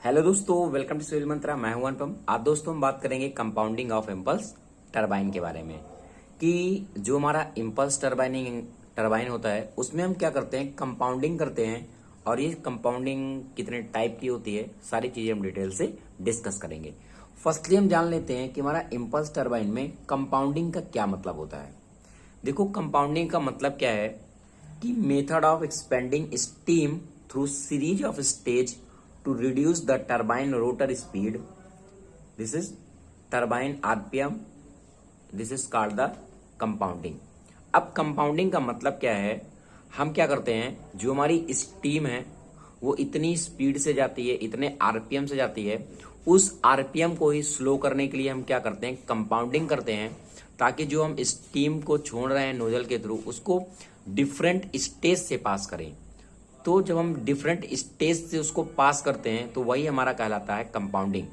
Hello दोस्तों, welcome to civil मंत्रा। मैं हूं अनुपम। आप दोस्तों हम बात करेंगे कंपाउंडिंग ऑफ इम्पल्स टरबाइन के बारे में कि जो हमारा इम्पल्स टरबाइन होता है उसमें हम क्या करते हैं, कंपाउंडिंग करते हैं। और ये कंपाउंडिंग कितने टाइप की होती है, सारी चीजें हम डिटेल से डिस्कस करेंगे। फर्स्टली हम जान लेते हैं कि हमारा इम्पल्स टरबाइन में कंपाउंडिंग का क्या मतलब होता है। देखो, कंपाउंडिंग का मतलब क्या है कि method of expanding steam through series of stage to reduce the turbine rotor speed. This is turbine RPM. This is called the compounding. अब कंपाउंडिंग का मतलब क्या है, हम क्या करते हैं, जो हमारी स्टीम है वो इतनी स्पीड से जाती है, इतने आरपीएम से जाती है, उस आरपीएम को ही स्लो करने के लिए हम क्या करते हैं, कंपाउंडिंग करते हैं, ताकि जो हम स्टीम को छोड़ रहे हैं नोजल के थ्रू उसको डिफरेंट स्टेज से पास करें। तो जब हम डिफरेंट स्टेज से उसको पास करते हैं तो वही हमारा कहलाता है कंपाउंडिंग।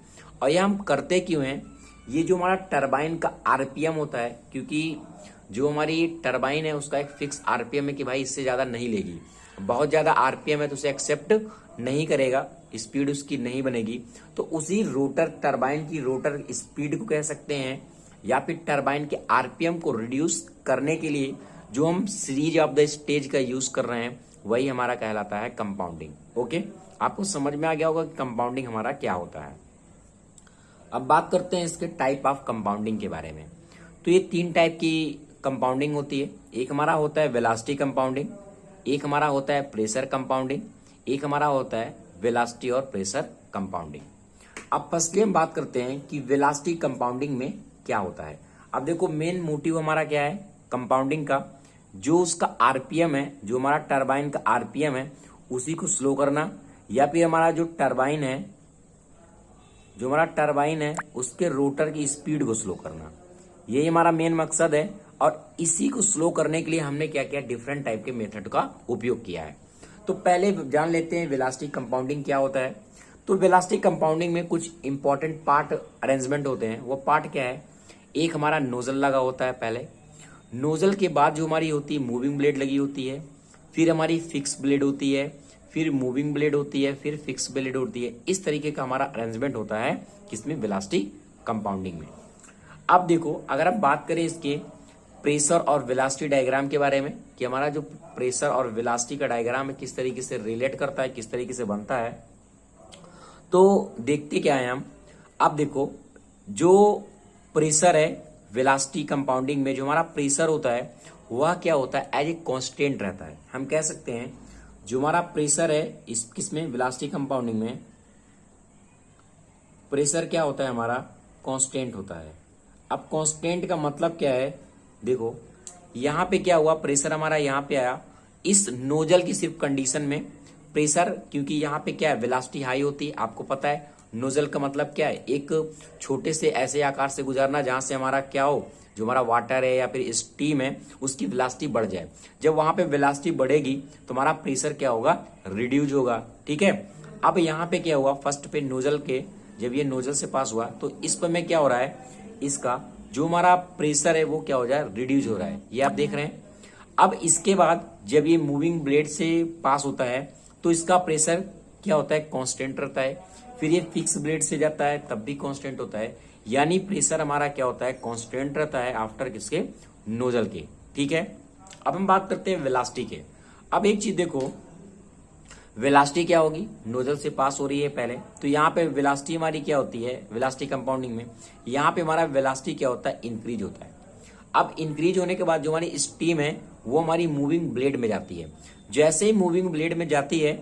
और ये हम करते क्यों हैं, ये जो हमारा टरबाइन का आरपीएम होता है, क्योंकि जो हमारी टरबाइन है उसका एक फिक्स आरपीएम है कि भाई इससे ज्यादा नहीं लेगी। बहुत ज्यादा आरपीएम है तो उसे एक्सेप्ट नहीं करेगा, स्पीड उसकी नहीं बनेगी। तो उसी रोटर टरबाइन की रोटर स्पीड को कह सकते हैं, या फिर टरबाइन के आरपीएम को रिड्यूस करने के लिए जो हम सीरीज ऑफ द स्टेज का यूज कर रहे हैं वही हमारा कहलाता है कंपाउंडिंग। ओके, आपको समझ में आ गया होगा कि कंपाउंडिंग हमारा क्या होता है। अब बात करते हैं इसके टाइप ऑफ कंपाउंडिंग के बारे में। तो ये 3 टाइप की कंपाउंडिंग होती है। एक हमारा होता है वेलोसिटी कंपाउंडिंग, एक हमारा होता है प्रेशर कंपाउंडिंग, एक हमारा होता है वेलोसिटी और प्रेशर कंपाउंडिंग। अब फर्स्टली हम बात करते हैं कि वेलोसिटी कंपाउंडिंग में क्या होता है। अब देखो, मेन मोटिव हमारा क्या है कंपाउंडिंग का, जो उसका आरपीएम है, जो हमारा टरबाइन का आरपीएम है उसी को स्लो करना, या फिर हमारा जो हमारा टरबाइन है उसके रोटर की स्पीड को स्लो करना। यही हमारा मेन मकसद है। और इसी को स्लो करने के लिए हमने क्या किया, डिफरेंट टाइप के मेथड का उपयोग किया है। तो पहले जान लेते हैं वेलोसिटी कंपाउंडिंग क्या होता है। तो वेलोसिटी कंपाउंडिंग में कुछ इंपॉर्टेंट पार्ट अरेंजमेंट होते हैं। वो पार्ट क्या है, एक हमारा नोजल लगा होता है, पहले नोजल के बाद जो हमारी होती है मूविंग ब्लेड लगी होती है, फिर हमारी फिक्स ब्लेड होती है, फिर मूविंग ब्लेड होती है, फिर फिक्स ब्लेड होती है। इस तरीके का हमारा अरेंजमेंट होता है किसमें, वेलोसिटी कंपाउंडिंग में। अब देखो, अगर हम बात करें इसके प्रेशर और वेलोसिटी डायग्राम के बारे में कि हमारा जो प्रेशर और वेलोसिटी का डायग्राम है किस तरीके से रिलेट करता है, किस तरीके से बनता है, तो देखते क्या है हम। अब देखो, जो प्रेशर है वेलोसिटी कंपाउंडिंग में, जो हमारा प्रेशर होता है वह क्या होता है, एज ए कांस्टेंट रहता है। हम कह सकते हैं जो हमारा प्रेशर है इस किसमें, वेलोसिटी कंपाउंडिंग में प्रेशर क्या होता है हमारा, कांस्टेंट होता है। अब कांस्टेंट का मतलब क्या है, देखो यहां पे क्या हुआ, प्रेशर हमारा यहां पे आया, इस नोजल की सिर्फ कंडीशन में प्रेशर, क्योंकि यहां पे क्या है, वेलोसिटी हाई होती है। आपको पता है नोजल का मतलब क्या है, एक छोटे से ऐसे आकार से गुजरना जहां से हमारा क्या हो, जो हमारा वाटर है या फिर स्टीम है उसकी वेलोसिटी बढ़ जाए। जब वहां पे वेलोसिटी बढ़ेगी तो हमारा प्रेशर क्या होगा, रिड्यूस होगा। ठीक है, अब यहाँ पे क्या हुआ, फर्स्ट पे नोजल के जब ये नोजल से पास हुआ तो इस पर में क्या हो रहा है, इसका जो हमारा प्रेशर है वो क्या हो जाए, रिड्यूस हो रहा है। ये आप देख रहे हैं। अब इसके बाद जब ये मूविंग ब्लेड से पास होता है तो इसका प्रेशर क्या होता है, कांस्टेंट रहता है। फिर ये फिक्स ब्लेड से जाता है तब भी कांस्टेंट होता है। यानी प्रेशर हमारा क्या होता है, कांस्टेंट रहता है आफ्टर किसके, नोजल के। ठीक है, अब हम बात करते हैं वेलोसिटी के। अब एक चीज देखो, वेलोसिटी क्या होगी, नोजल से पास हो रही है पहले, तो यहाँ पे वेलोसिटी हमारी क्या होती है, वेलोसिटी कंपाउंडिंग में यहाँ पे हमारा वेलोसिटी क्या होता है, इंक्रीज होता है। अब इंक्रीज होने के बाद जो हमारी स्टीम है वो हमारी मूविंग ब्लेड में जाती है। जैसे ही मूविंग ब्लेड में जाती है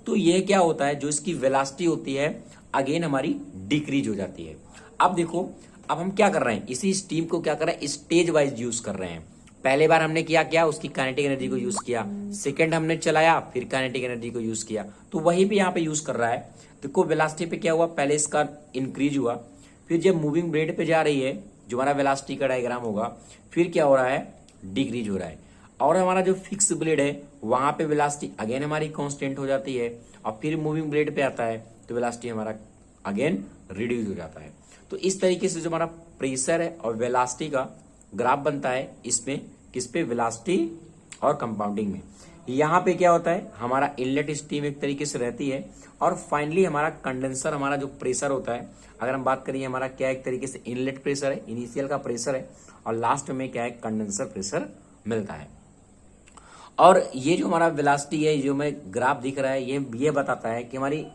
तो ये क्या होता है, जो इसकी वेलोसिटी होती है अगेन हमारी डिक्रीज हो जाती है। अब देखो, अब हम क्या कर रहे हैं, इसी स्टीम को क्या कर रहे हैं, स्टेज वाइज यूज कर रहे हैं। पहले बार हमने क्या उसकी काइनेटिक एनर्जी को यूज किया, सेकंड हमने चलाया, फिर काइनेटिक एनर्जी को यूज किया, तो वही पे यहाँ पे यूज कर रहा है। देखो वेलोसिटी पे क्या हुआ, पहले इसका इंक्रीज हुआ, फिर जब मूविंग ब्लेड पे जा रही है जो हमारा वेलोसिटी का डायग्राम होगा, फिर क्या हो रहा है, डिक्रीज हो रहा है। और हमारा जो फिक्स ब्लेड है वहां पे वेलोसिटी अगेन हमारी कांस्टेंट हो जाती है, और फिर मूविंग ब्लेड पे आता है तो वेलोसिटी हमारा अगेन रिड्यूस हो जाता है। तो इस तरीके से जो हमारा प्रेशर है और वेलोसिटी का ग्राफ बनता है, इसमें किस पे, वेलोसिटी और कंपाउंडिंग में। यहाँ पे क्या होता है, हमारा इनलेट स्टीम एक तरीके से रहती है, और फाइनली हमारा कंडेंसर, हमारा जो प्रेशर होता है, अगर हम बात करिए हमारा क्या एक तरीके से इनलेट प्रेशर है, इनिशियल का प्रेशर है, और लास्ट में क्या है, कंडेंसर प्रेशर मिलता है। और ये जो हमारा वेलोसिटी है, जो में ग्राफ दिख रहा है, ये बताता है कि हमारी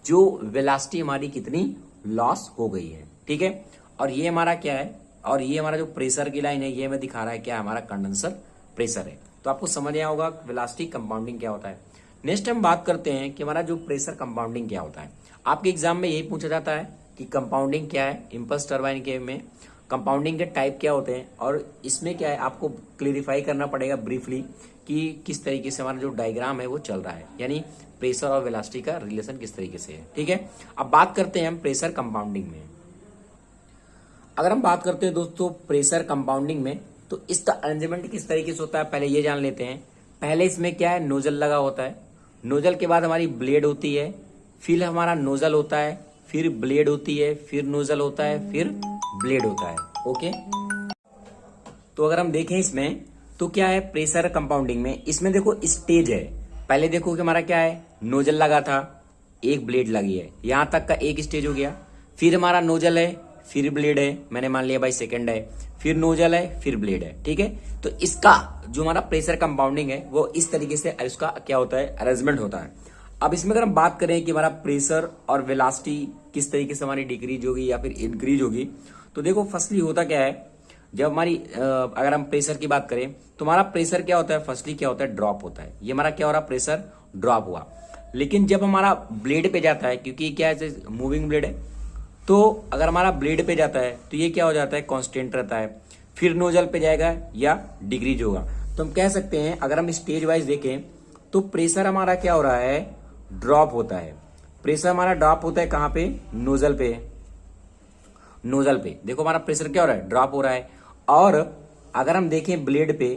जो वेलोसिटी हमारी कितनी लॉस हो गई है, ठीक है। और ये हमारा क्या है, और ये हमारा जो प्रेशर की लाइन है, ये हमें दिखा रहा है क्या, हमारा कंडेंसर प्रेशर है। तो आपको समझ आया होगा वेलोसिटी कंपाउंडिंग क्या होता है। नेक्स्ट हम बात करते हैं कि हमारा जो प्रेशर कंपाउंडिंग क्या होता है। आपके एग्जाम में यही पूछा जाता है कि कंपाउंडिंग क्या है, इम्पल्स टरबाइन के में कंपाउंडिंग के टाइप क्या होते हैं, और इसमें क्या है आपको क्लेरिफाई करना पड़ेगा ब्रीफली कि किस तरीके से हमारा जो डायग्राम है वो चल रहा है, यानी प्रेशर और वेलोसिटी का रिलेशन किस तरीके से है, ठीक है। अब बात करते हैं हम प्रेशर कंपाउंडिंग में। अगर हम बात करते हैं दोस्तों प्रेशर कंपाउंडिंग में, तो इसका अरेंजमेंट किस तरीके से होता है पहले ये जान लेते हैं। पहले इसमें क्या है, नोजल लगा होता है, नोजल के बाद हमारी ब्लेड होती है, फिर हमारा नोजल होता है, फिर ब्लेड होती है, फिर नोजल होता है, फिर ब्लेड होता है, ओके। तो अगर हम देखें इसमें तो क्या है प्रेशर कंपाउंडिंग में, इसमें देखो स्टेज है। पहले देखो कि हमारा क्या है, नोजल लगा था, एक ब्लेड लगी है, यहां तक का एक स्टेज हो गया। फिर हमारा नोजल है, फिर ब्लेड है, मैंने मान लिया भाई सेकंड है, फिर नोजल है, फिर ब्लेड है, ठीक है। तो इसका जो हमारा प्रेशर कंपाउंडिंग है वो इस तरीके से इसका क्या होता है, अरेंजमेंट होता है। अब इसमें अगर हम बात करें कि हमारा प्रेशर और वेलोसिटी किस तरीके से हमारी डिक्रीज होगी या फिर इंक्रीज होगी, तो देखो फर्स्टली होता क्या है, जब हमारी अगर हम प्रेशर की बात करें तो हमारा प्रेशर क्या होता है, फर्स्टली क्या होता है, ड्रॉप होता है। ये हमारा क्या हो रहा, प्रेशर ड्रॉप हुआ। लेकिन जब हमारा ब्लेड पे जाता है, क्योंकि क्या है मूविंग ब्लेड है, तो अगर हमारा ब्लेड पे जाता है तो ये क्या हो जाता है, कांस्टेंट रहता है। फिर नोजल पे जाएगा या डिक्रीज होगा। तो हम कह सकते हैं अगर हम स्टेज वाइज देखें तो प्रेशर हमारा क्या हो रहा है, ड्रॉप होता है। प्रेशर हमारा ड्रॉप होता है कहां पे, नोजल पे। नोजल पे देखो हमारा प्रेशर क्या हो रहा है, ड्रॉप हो रहा है। और अगर हम देखें ब्लेड पे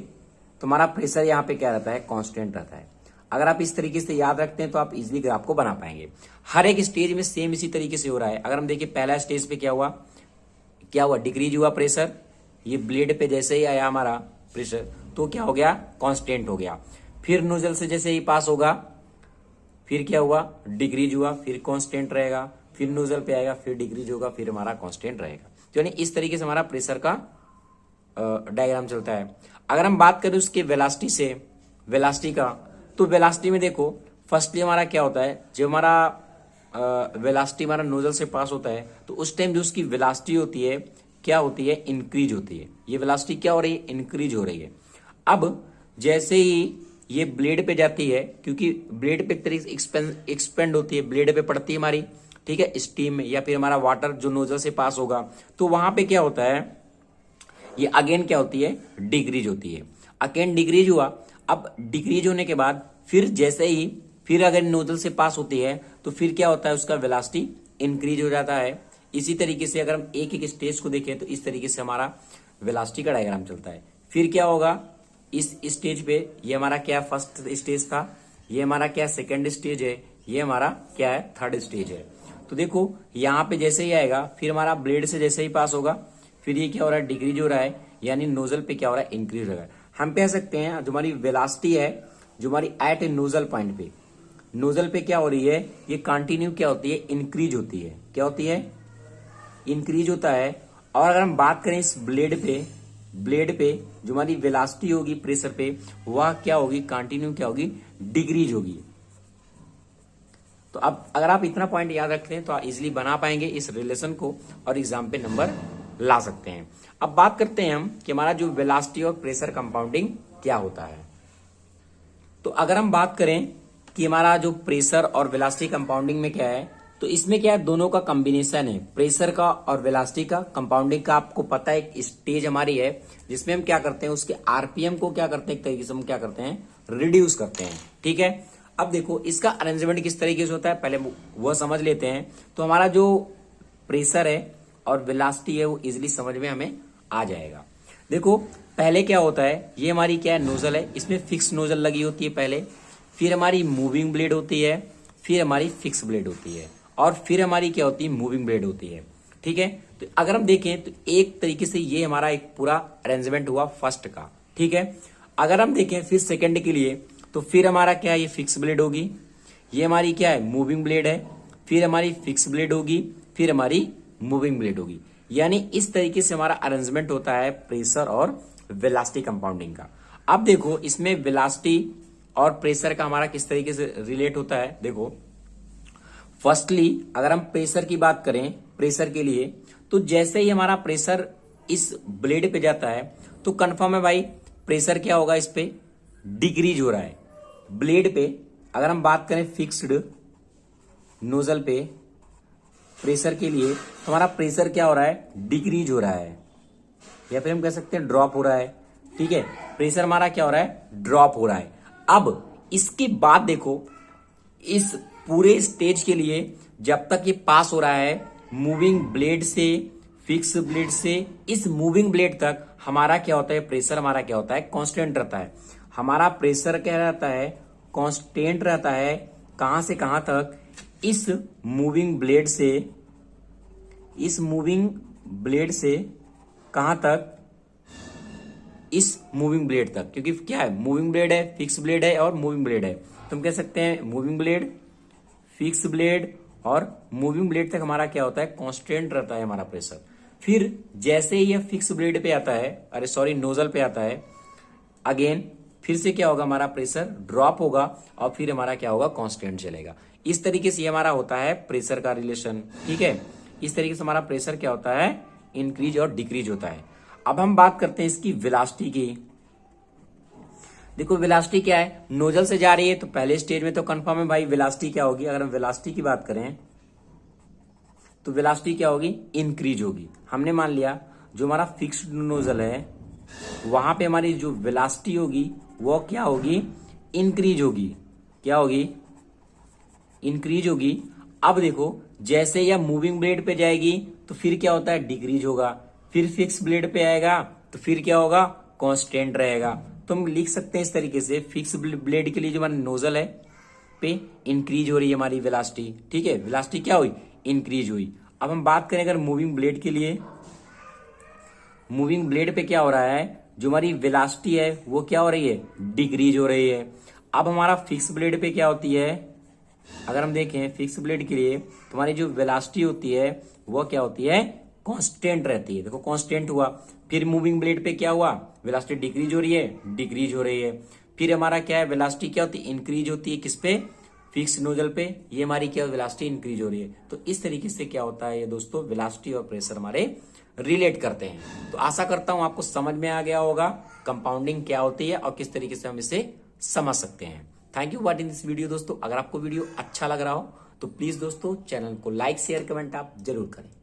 तो हमारा प्रेशर यहाँ पे क्या रहता है, कांस्टेंट रहता है। अगर आप इस तरीके से याद रखते हैं तो आप इजीली ग्राफ को बना पाएंगे। हर एक स्टेज में सेम इसी तरीके से हो रहा है। अगर हम देखिए पहला स्टेज पे क्या हुआ, डिक्रीज हुआ प्रेशर। ये ब्लेड पे जैसे ही आया हमारा प्रेशर तो क्या हो गया, कांस्टेंट हो गया। फिर नोजल से जैसे ही पास होगा फिर क्या हुआ, डिक्रीज हुआ, फिर कांस्टेंट रहेगा, फिर नोजल पे आएगा, फिर डिक्रीज होगा, फिर हमारा कांस्टेंट रहेगा। तो यानी इस तरीके से हमारा प्रेशर का डायग्राम चलता है। अगर हम बात करें उसके वेलोसिटी का, तो वेलोसिटी में देखो फर्स्टली हमारा क्या होता है, जब हमारा वेलोसिटी हमारा नोजल से पास होता है तो उस टाइम जो उसकी वेलोसिटी होती है क्या होती है, इंक्रीज होती है। ये वेलोसिटी क्या हो रही है, इंक्रीज हो रही है। अब जैसे ही ये ब्लेड पे जाती है, क्योंकि ब्लेड पे एक तरीके से एक्सपेंड होती है, ब्लेड पे पड़ती है हमारी, ठीक है, स्टीम में या फिर हमारा वाटर जो नोजल से पास होगा, तो वहां पे क्या होता है, ये अगेन क्या होती है, डिक्रीज होती है। अगेन डिक्रीज हुआ। अब डिक्रीज होने के बाद फिर जैसे ही फिर अगर नोजल से पास होती है तो फिर क्या होता है, उसका वेलोसिटी इंक्रीज हो जाता है। इसी तरीके से अगर हम एक एक स्टेज को देखें तो इस तरीके से हमारा वेलोसिटी का डायग्राम चलता है। फिर क्या होगा, इस स्टेज पे ये हमारा क्या फर्स्ट स्टेज था, ये हमारा क्या सेकंड स्टेज है, ये हमारा क्या है, थर्ड स्टेज है। तो देखो यहाँ पे जैसे ही आएगा फिर हमारा ब्लेड से जैसे ही पास होगा फिर ये क्या हो रहा है, डिक्रीज हो रहा है, यानी नोजल पे क्या हो रहा है, इंक्रीज हो रहा है। हम कह सकते हैं जो हमारी वेलोसिटी है, जो हमारी एट ए नोजल पॉइंट पे, नोजल पे क्या हो रही है, ये कंटिन्यू क्या होती है, इंक्रीज होती है। क्या होती है, इंक्रीज होता है। और अगर हम बात करें इस ब्लेड पे जो हमारी वेलोसिटी होगी प्रेशर पे, वह क्या होगी, कंटिन्यू क्या होगी, डिक्रीज होगी। तो अब अगर आप इतना पॉइंट याद रखते हैं तो आप इजिली बना पाएंगे इस रिलेशन को और एग्जाम पे नंबर ला सकते हैं। अब बात करते हैं हम कि हमारा जो वेलोसिटी और प्रेशर कंपाउंडिंग क्या होता है। तो अगर हम बात करें कि हमारा जो प्रेशर और वेलोसिटी कंपाउंडिंग में क्या है, तो इसमें क्या है, दोनों का कॉम्बिनेशन है, प्रेशर का और वेलोसिटी का। कंपाउंडिंग का आपको पता है एक स्टेज हमारी है जिसमें हम क्या करते हैं, उसके आरपीएम को क्या करते हैं, एक तरीके से हम क्या करते हैं, रिड्यूस करते हैं, ठीक है। अब देखो इसका अरेंजमेंट किस तरीके से होता है, पहले वो समझ लेते हैं। तो हमारा जो प्रेशर है और वेलोसिटी है वो इजिली समझ में हमें आ जाएगा। देखो पहले क्या होता है, ये हमारी क्या है, नोजल है, इसमें फिक्स नोजल लगी होती है पहले, फिर हमारी मूविंग ब्लेड होती है, फिर हमारी फिक्स ब्लेड होती है, और फिर हमारी क्या होती है, मूविंग ब्लेड होती है, ठीक है। तो अगर हम देखें तो एक तरीके से ये हमारा एक पूरा अरेंजमेंट हुआ फर्स्ट का, ठीक है। अगर हम देखें फिर सेकंड के लिए, तो फिर हमारा क्या है, ये फिक्स ब्लेड होगी, ये हमारी क्या है, मूविंग ब्लेड है, फिर हमारी फिक्स ब्लेड होगी, फिर हमारी मूविंग ब्लेड होगी। यानी इस तरीके से हमारा अरेंजमेंट होता है प्रेशर और वेलोसिटी कंपाउंडिंग का। अब देखो इसमें वेलोसिटी और प्रेशर का हमारा किस तरीके से रिलेट होता है। देखो फर्स्टली अगर हम प्रेशर की बात करें, प्रेशर के लिए तो जैसे ही हमारा प्रेशर इस ब्लेड पे जाता है तो कंफर्म है भाई प्रेशर क्या होगा, इस पे डिक्रीज हो रहा है। ब्लेड पे अगर हम बात करें फिक्स्ड नोजल पे प्रेशर के लिए तो हमारा प्रेशर क्या हो रहा है, डिक्रीज हो रहा है, या फिर हम कह सकते हैं ड्रॉप हो रहा है। ठीक है, प्रेशर हमारा क्या हो रहा है, ड्रॉप हो रहा है। अब इसके बाद देखो इस पूरे स्टेज के लिए जब तक ये पास हो रहा है मूविंग ब्लेड से फिक्स ब्लेड से इस मूविंग ब्लेड तक, हमारा क्या होता है, प्रेशर हमारा क्या होता है, कांस्टेंट रहता है। हमारा प्रेशर क्या रहता है, कांस्टेंट रहता है। कहां से कहां तक, इस मूविंग ब्लेड से कहां तक, इस मूविंग ब्लेड तक। क्योंकि क्या है, मूविंग ब्लेड है, फिक्स ब्लेड है और मूविंग ब्लेड है, तो हम कह सकते हैं मूविंग ब्लेड, फिक्स ब्लेड और मूविंग ब्लेड तक हमारा क्या होता है, कांस्टेंट रहता है हमारा प्रेशर। फिर जैसे ही यह फिक्स ब्लेड पे आता है, नोजल पे आता है, अगेन फिर से क्या होगा, हमारा प्रेशर ड्रॉप होगा और फिर हमारा क्या होगा, कांस्टेंट चलेगा। इस तरीके से हमारा होता है प्रेशर का रिलेशन। ठीक है, इस तरीके से हमारा प्रेशर क्या होता है, इंक्रीज और डिक्रीज होता है। अब हम बात करते हैं इसकी वेलोसिटी की। देखो वेलोसिटी क्या है, नोजल से जा रही है तो पहले स्टेज में तो कंफर्म है भाई वेलोसिटी क्या होगी। अगर हम वेलोसिटी की बात करें तो वेलोसिटी क्या होगी, इंक्रीज होगी। हमने मान लिया जो हमारा फिक्स्ड नोजल है वहां पे हमारी जो वेलोसिटी होगी वो क्या होगी, इंक्रीज होगी। क्या होगी, इंक्रीज होगी। अब देखो जैसे यह मूविंग ब्लेड पे जाएगी तो फिर क्या होता है, डिक्रीज होगा। फिर फिक्स ब्लेड पे आएगा तो फिर क्या होगा, कांस्टेंट रहेगा। तो हम लिख सकते हैं इस तरीके से, फिक्स ब्लेड के लिए जो हमारा नोजल है पे इंक्रीज हो रही है हमारी वेलोसिटी। ठीक है, वेलोसिटी क्या हुई, इंक्रीज हुई। अब हम बात करें अगर मूविंग ब्लेड के लिए, मूविंग ब्लेड पे क्या हो रहा है, जो हमारी वेलोसिटी है वो क्या हो रही है, डिक्रीज हो रही है। अब हमारा फिक्स ब्लेड पे क्या होती है, अगर हम देखें फिक्स ब्लेड के लिए तो हमारी जो वेलोसिटी होती है वो क्या होती है, कांस्टेंट रहती है। देखो कांस्टेंट हुआ। फिर मूविंग ब्लेड पे क्या हुआ, वेलोसिटी डिक्रीज हो रही है, डिक्रीज हो रही है। फिर हमारा क्या है, वेलोसिटी क्या होती है, इंक्रीज होती है। किस पे, फिक्स नोजल पे। ये हमारी क्या वेलोसिटी इंक्रीज हो रही है। तो इस तरीके से क्या होता है ये दोस्तों, वेलोसिटी और प्रेशर हमारे रिलेट करते हैं। तो आशा करता हूं आपको समझ में आ गया होगा कंपाउंडिंग क्या होती है और किस तरीके से हम इसे समझ सकते हैं। Thank you watching this video दोस्तों। अगर आपको वीडियो अच्छा लग रहा हो तो प्लीज दोस्तों चैनल को लाइक शेयर कमेंट आप जरूर करें।